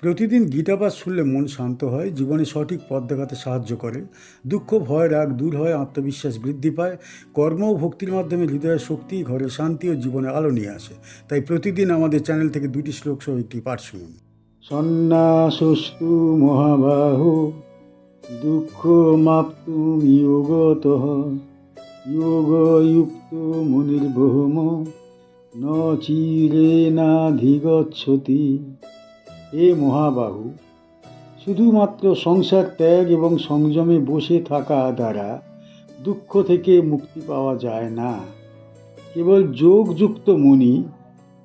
প্রতিদিন গীতাপাঠ শুনলে মন শান্ত হয়, জীবনে সঠিক পথ দেখাতে সাহায্য করে। দুঃখ, ভয়, রাগ দূর হয়, আত্মবিশ্বাস বৃদ্ধি পায়। কর্ম ও ভক্তির মাধ্যমে হৃদয়ের শক্তি, ঘরে শান্তি ও জীবনে আলো নিয়ে আসে। তাই প্রতিদিন আমাদের চ্যানেল থেকে 2টি শ্লোক সহ একটি পাঠ শুনুন। সন্ন্যাসস্তু মহাবাহু দুঃখ মাপ্তুম যোগতঃ যোগযুক্ত মুনির্বহম ন চিরেনাধিগচ্ছতি। হে মহাবাহু, শুধুমাত্র সংসার ত্যাগ এবং সংযমে বসে থাকা দ্বারা দুঃখ থেকে মুক্তি পাওয়া যায় না। কেবল যোগযুক্ত মুনি,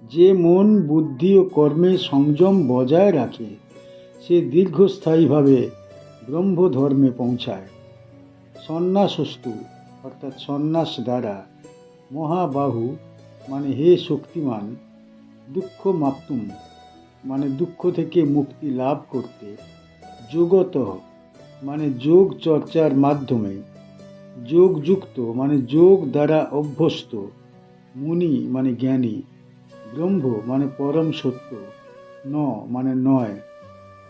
যে মন, বুদ্ধি ও কর্মে সংযম বজায় রাখে, সে দীর্ঘস্থায়ীভাবে ব্রহ্মধর্মে পৌঁছায়। সন্ন্যাসস্তু অর্থাৎ সন্ন্যাস দ্বারা, মহাবাহু মানে হে শক্তিমান, দুঃখ মাপ্তুম মানে দুঃখ থেকে মুক্তি লাভ করতে, যোগত মানে যোগ চর্চার মাধ্যমে, যোগযুক্ত মানে যোগ দ্বারা অভ্যস্ত, মুনি মানে জ্ঞানী, ব্রহ্ম মানে পরম সত্য, ন মানে নয়,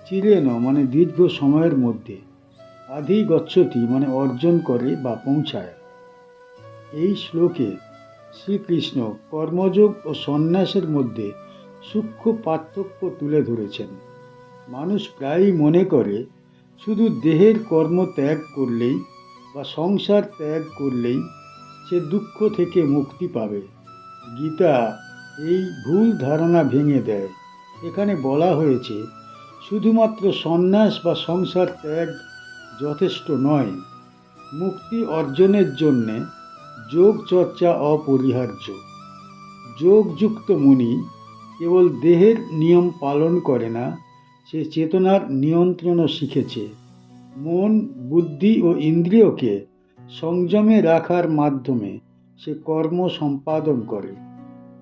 চিরেন মানে দীর্ঘ সময়ের মধ্যে, আধিগচ্ছতি মানে অর্জন করে বা পৌঁছায়। এই শ্লোকে শ্রীকৃষ্ণ কর্মযোগ ও সন্ন্যাসের মধ্যে সূক্ষ্ম পার্থক্য তুলে ধরেছেন। মানুষ প্রায়ই মনে করে শুধু দেহের কর্ম ত্যাগ করলেই বা সংসার ত্যাগ করলেই সে দুঃখ থেকে মুক্তি পাবে। গীতা এই ভুল ধারণা ভেঙে দেয়। এখানে বলা হয়েছে শুধুমাত্র সন্ন্যাস বা সংসার ত্যাগ যথেষ্ট নয়, মুক্তি অর্জনের জন্যে যোগ চর্চা অপরিহার্য। যোগযুক্ত মুনি কেবল দেহের নিয়ম পালন করে না, সে চেতনার নিয়ন্ত্রণও শিখেছে। মন, বুদ্ধি ও ইন্দ্রিয়কে সংযমে রাখার মাধ্যমে সে কর্ম সম্পাদন করে,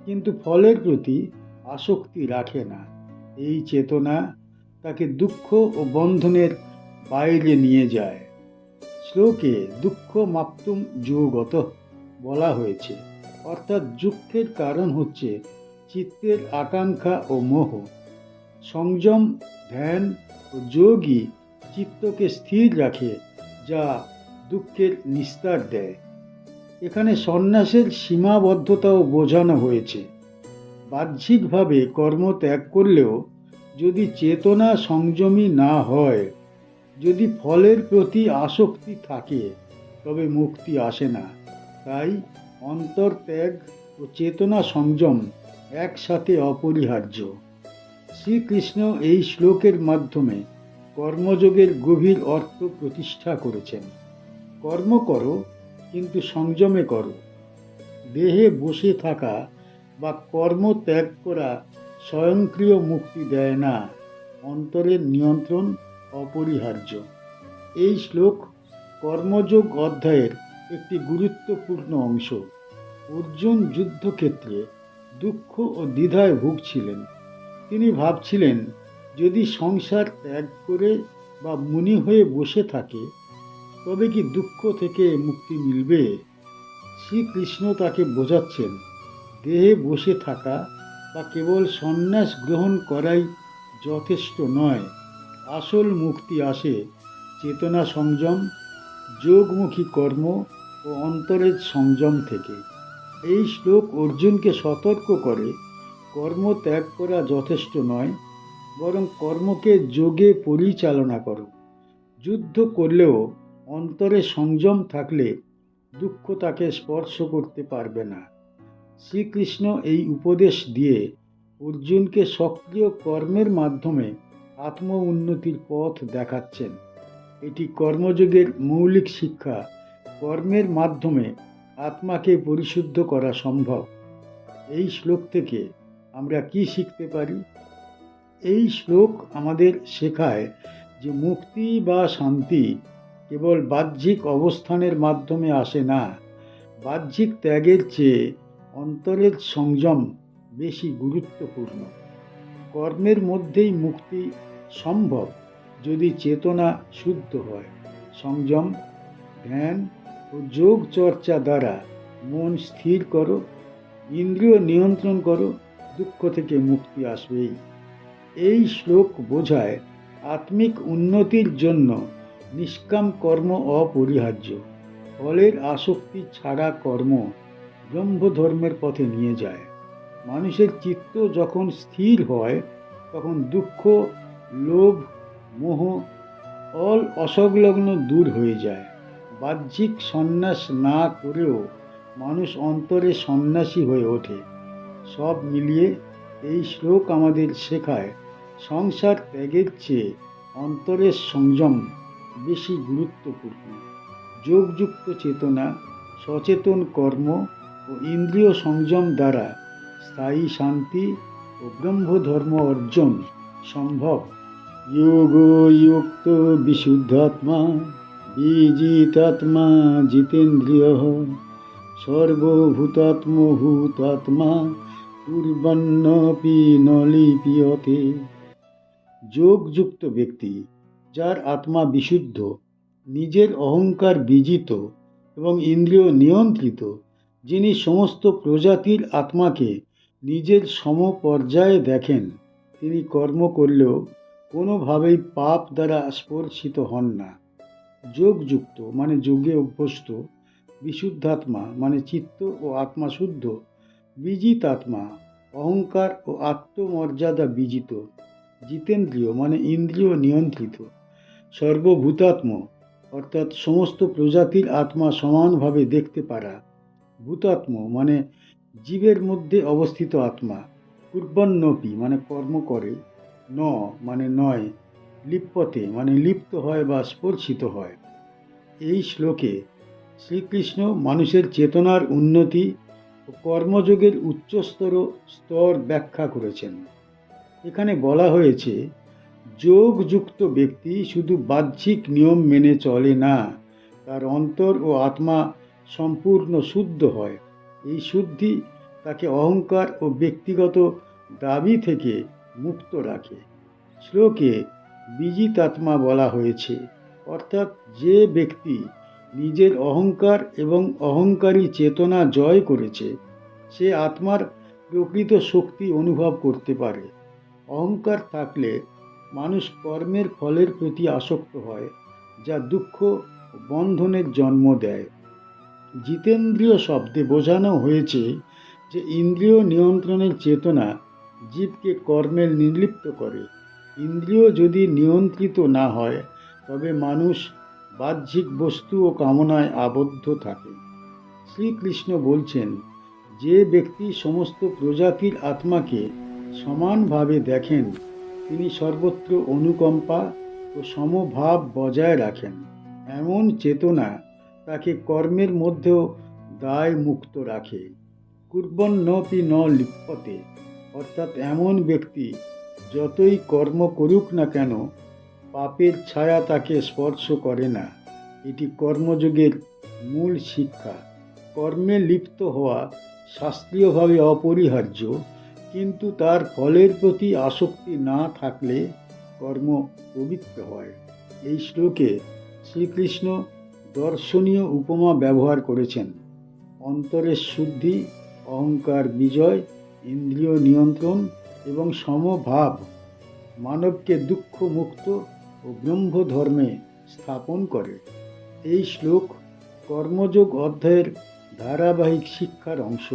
কিন্তু ফলের প্রতি আসক্তি রাখে না। এই চেতনা তাকে দুঃখ ও বন্ধনের বাইরে নিয়ে যায়। শ্লোকে দুঃখ মাপ্তুম যোগত বলা হয়েছে, অর্থাৎ দুঃখের কারণ হচ্ছে চিত্তের আকাঙ্ক্ষা ও মোহ। সংযম, ধ্যান ও যোগই চিত্তকে স্থির রাখে, যা দুঃখের নিস্তার দেয়। এখানে সন্ন্যাসের সীমাবদ্ধতাও বোঝানো হয়েছে। বাহ্যিকভাবে কর্ম ত্যাগ করলেও যদি চেতনা সংযমী না হয়, যদি ফলের প্রতি আসক্তি থাকে, তবে মুক্তি আসে না। তাই অন্তর্ত্যাগ ও চেতনা সংযম একসাথে অপরিহার্য। শ্রীকৃষ্ণ এই শ্লোকের মাধ্যমে কর্মযোগের গভীর অর্থ প্রতিষ্ঠা করেছেন। কর্ম করো, কিন্তু সংযমে করো। দেহে বসে থাকা বা কর্ম ত্যাগ করা স্বয়ংক্রিয় মুক্তি দেয় না, অন্তরের নিয়ন্ত্রণ অপরিহার্য। এই শ্লোক কর্মযোগ অধ্যায়ের একটি গুরুত্বপূর্ণ অংশ। অর্জুন যুদ্ধক্ষেত্রে দুঃখ ও দ্বিধায় ভুগছিলেন। তিনি ভাবছিলেন, যদি সংসার ত্যাগ করে বা মুনি হয়ে বসে থাকে, তবে কি দুঃখ থেকে মুক্তি মিলবে? শ্রীকৃষ্ণ তাকে বোঝাচ্ছেন, দেহে বসে থাকা বা কেবল সন্ন্যাস গ্রহণ করাই যথেষ্ট নয়। আসল মুক্তি আসে চেতনা সংযম, যোগমুখী কর্ম ও অন্তরের সংযম থেকে। এই শ্লোক অর্জুনকে সতর্ক করে, কর্ম ত্যাগ করা যথেষ্ট নয়, বরং কর্মকে যোগে পরিচালনা করো। যুদ্ধ করলেও অন্তরে সংযম থাকলে দুঃখ তাকে স্পর্শ করতে পারবে না। শ্রীকৃষ্ণ এই উপদেশ দিয়ে অর্জুনকে সক্রিয় কর্মের মাধ্যমে আত্ম উন্নতির পথ দেখাচ্ছেন। এটি কর্মযোগের মৌলিক শিক্ষা। কর্মের মাধ্যমে আত্মাকে পরিশুদ্ধ করা সম্ভব। এই শ্লোক থেকে আমরা কি শিখতে পারি? এই শ্লোক আমাদের শেখায় যে মুক্তি বা শান্তি কেবল বাহ্যিক অবস্থানের মাধ্যমে আসে না। বাহ্যিক ত্যাগের চেয়ে অন্তরের সংযম বেশি গুরুত্বপূর্ণ। কর্মের মধ্যেই মুক্তি সম্ভব, যদি চেতনা শুদ্ধ হয়। সংযম, ধ্যান ও যোগ চর্চা দ্বারা মন স্থির করো, ইন্দ্রিয় নিয়ন্ত্রণ করো, দুঃখ থেকে মুক্তি আসবেই। এই শ্লোক বোঝায় আত্মিক উন্নতির জন্য নিষ্কাম কর্ম অপরিহার্য। ফলের আসক্তি ছাড়া কর্ম ব্রহ্মধর্মের পথে নিয়ে যায়। মানুষের চিত্ত যখন স্থির হয় তখন দুঃখ, লোভ, মোহ অসংলগ্ন দূর হয়ে যায়। বাহ্যিক সন্ন্যাস না করেও মানুষ অন্তরে সন্ন্যাসী হয়ে ওঠে। সব মিলিয়ে এই শ্লোক আমাদের শেখায় সংসার ত্যাগের চেয়ে অন্তরের সংযম বেশি গুরুত্বপূর্ণ। যোগযুক্ত চেতনা, সচেতন কর্ম ও ইন্দ্রিয় সংযম দ্বারা স্থায়ী শান্তি ও ব্রহ্মধর্ম অর্জন সম্ভব। যোগযুক্ত বিশুদ্ধাত্মা বিজিতাত্মা জিতেন্দ্রিয় সর্বভূতাত্মভূতাত্মা কুর্বন্নপি ন লিপ্যতে। যোগযুক্ত ব্যক্তি, যার আত্মা বিশুদ্ধ, নিজের অহংকার বিজিত এবং ইন্দ্রিয় নিয়ন্ত্রিত, যিনি সমস্ত প্রজাতির আত্মাকে নিজের সমপর্যায়ে দেখেন, তিনি কর্ম করলেও কোনোভাবেই পাপ দ্বারা স্পর্শিত হন না। যোগযুক্ত মানে যোগে অভ্যস্ত, বিশুদ্ধাত্মা মানে চিত্ত ও আত্মা শুদ্ধ, বিজিতাত্মা অহংকার ও আত্মমর্যাদা বিজিত, জিতেন্দ্রিয় মানে ইন্দ্রিয় নিয়ন্ত্রিত, সর্বভূতাত্ম অর্থাৎ সমস্ত প্রজাতির আত্মা সমানভাবে দেখতে পারা, ভূতাত্ম মানে জীবের মধ্যে অবস্থিত আত্মা, কুর্বন্নপি মানে কর্ম করে, ন মানে নয়, লিপ্যতে মানে লিপ্ত হয় বা স্পর্শিত হয়। এই শ্লোকে শ্রীকৃষ্ণ মানুষের চেতনার উন্নতি ও কর্মযোগের উচ্চস্তর স্তর ব্যাখ্যা করেছেন। এখানে বলা হয়েছে, যোগযুক্ত ব্যক্তি শুধু বাহ্যিক নিয়ম মেনে চলে না, তার অন্তর ও আত্মা সম্পূর্ণ শুদ্ধ হয়। এই শুদ্ধি তাকে অহংকার ও ব্যক্তিগত দাবি থেকে মুক্ত রাখে। শ্লোকে বিজিতাত্মা বলা হয়েছে, অর্থাৎ যে ব্যক্তি নিজের অহংকার এবং অহংকারী চেতনা জয় করেছে, সে আত্মার প্রকৃত শক্তি অনুভব করতে পারে। অহংকার থাকলে মানুষ কর্মের ফলের প্রতি আসক্ত হয়, যা দুঃখ ও বন্ধনের জন্ম দেয়। জিতেন্দ্রিয় শব্দে বোঝানো হয়েছে যে ইন্দ্রিয় নিয়ন্ত্রণের চেতনা জীবকে কর্মে নির্লিপ্ত করে। ইন্দ্রিয় যদি নিয়ন্ত্রিত না হয় তবে মানুষ বাহ্যিক বস্তু ও কামনায় আবদ্ধ থাকে। শ্রীকৃষ্ণ বলছেন, যে ব্যক্তি সমস্ত প্রজাতির আত্মাকে সমানভাবে দেখেন, তিনি সর্বত্র অনুকম্পা ও সমভাব বজায় রাখেন। এমন চেতনা তাকে কর্মের মধ্যেও দায় মুক্ত রাখে। কুর্বন্নপি ন লিপ্যতে অর্থাৎ এমন ব্যক্তি যতই কর্ম করুক না কেন, পাপের ছায়া তাকে স্পর্শ করে না। এটি কর্মযোগের মূল শিক্ষা। কর্মে লিপ্ত হওয়া শাস্ত্রীয়ভাবে অপরিহার্য, কিন্তু তার ফলের প্রতি আসক্তি না থাকলে কর্ম পবিত্র হয়। এই শ্লোকে শ্রীকৃষ্ণ দর্শনীয় উপমা ব্যবহার করেছেন। অন্তরের শুদ্ধি, অহংকার বিজয়, ইন্দ্রিয় নিয়ন্ত্রণ এবং সমভাব মানবকে দুঃখমুক্ত ও ব্রহ্মধর্মে স্থাপন করে। এই শ্লোক কর্মযোগ অধ্যায়ের ধারাবাহিক শিক্ষার অংশ।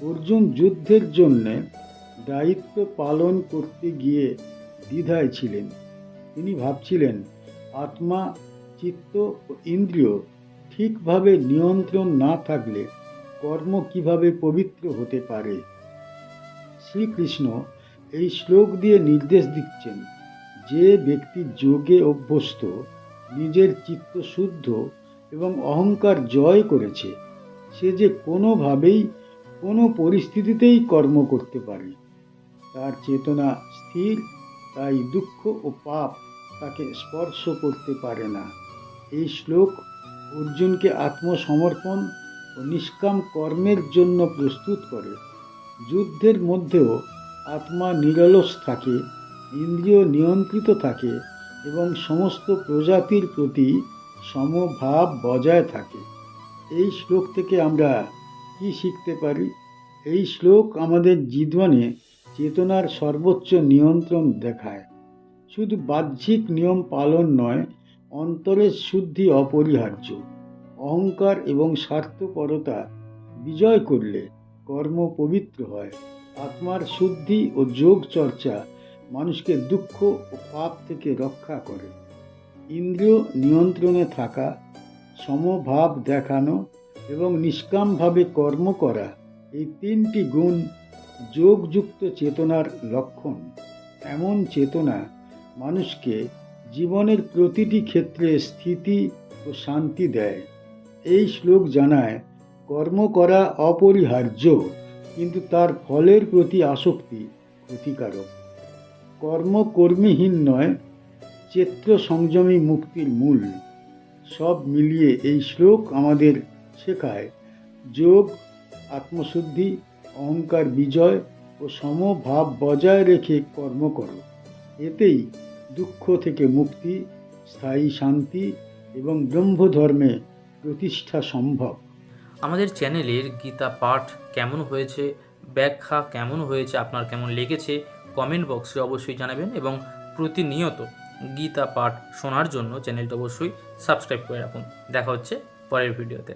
অর্জুন যুদ্ধের জন্য দায়িত্ব পালন করতে গিয়ে দ্বিধায় ছিলেন। তিনি ভাবছিলেন, আত্মা, চিত্ত ও ইন্দ্রিয় ঠিকভাবে নিয়ন্ত্রণ না থাকলে কর্ম কিভাবে পবিত্র হতে পারে। শ্রীকৃষ্ণ এই শ্লোক দিয়ে নির্দেশ দিচ্ছেন, যে ব্যক্তি যোগে অভ্যস্ত, নিজের চিত্ত শুদ্ধ এবং অহংকার জয় করেছে, সে যে কোনোভাবেই কোনো পরিস্থিতিতেই কর্ম করতে পারে। তার চেতনা স্থির, তাই দুঃখ ও পাপ তাকে স্পর্শ করতে পারে না। এই শ্লোক অর্জুনকে আত্মসমর্পণ ও নিষ্কাম কর্মের জন্য প্রস্তুত করে। যুদ্ধের মধ্যেও আত্মা নিরলস থাকে, ইন্দ্রিয় নিয়ন্ত্রিত থাকে এবং সমস্ত প্রজাতির প্রতি সমভাব বজায় থাকে। এই শ্লোক থেকে আমরা কি শিখতে পারি? এই শ্লোক আমাদের জীবনে চেতনার সর্বোচ্চ নিয়ন্ত্রণ দেখায়। শুধু বাহ্যিক নিয়ম পালন নয়, অন্তরের শুদ্ধি অপরিহার্য। অহংকার এবং স্বার্থপরতা বিজয় করলে কর্ম পবিত্র হয়। আত্মার শুদ্ধি ও যোগ চর্চা মানুষকে দুঃখ ও পাপ থেকে রক্ষা করে। ইন্দ্রিয় নিয়ন্ত্রণে থাকা, সমভাব দেখানো এবং নিষ্কামভাবে কর্ম করা, এই তিনটি গুণ যোগযুক্ত চেতনার লক্ষণ। এমন চেতনা মানুষকে জীবনের প্রতিটি ক্ষেত্রে স্থিতি ও শান্তি দেয়। এই শ্লোক জানায় কর্ম করা অপরিহার্য, কিন্তু তার ফলের প্রতি আসক্তি ক্ষতিকারক। কর্ম কর্মীহীন নয়, চেত্র সংযমী মুক্তির মূল। সব মিলিয়ে এই শ্লোক আমাদের শেখায় যোগ, আত্মশুদ্ধি, অহংকার বিজয় ও সমভাব বজায় রেখে কর্ম করো। এতেই দুঃখ থেকে মুক্তি, স্থায়ী শান্তি এবং ব্রহ্মধর্মে প্রতিষ্ঠা সম্ভব। আমাদের চ্যানেলের গীতা পাঠ কেমন হয়েছে, ব্যাখ্যা কেমন হয়েছে, আপনার কেমন লেগেছে কমেন্ট বক্সে অবশ্যই জানাবেন, এবং প্রতিনিয়ত গীতা পাঠ শোনার জন্য চ্যানেলটা অবশ্যই সাবস্ক্রাইব করে রাখুন। দেখা হচ্ছে পরের ভিডিওতে।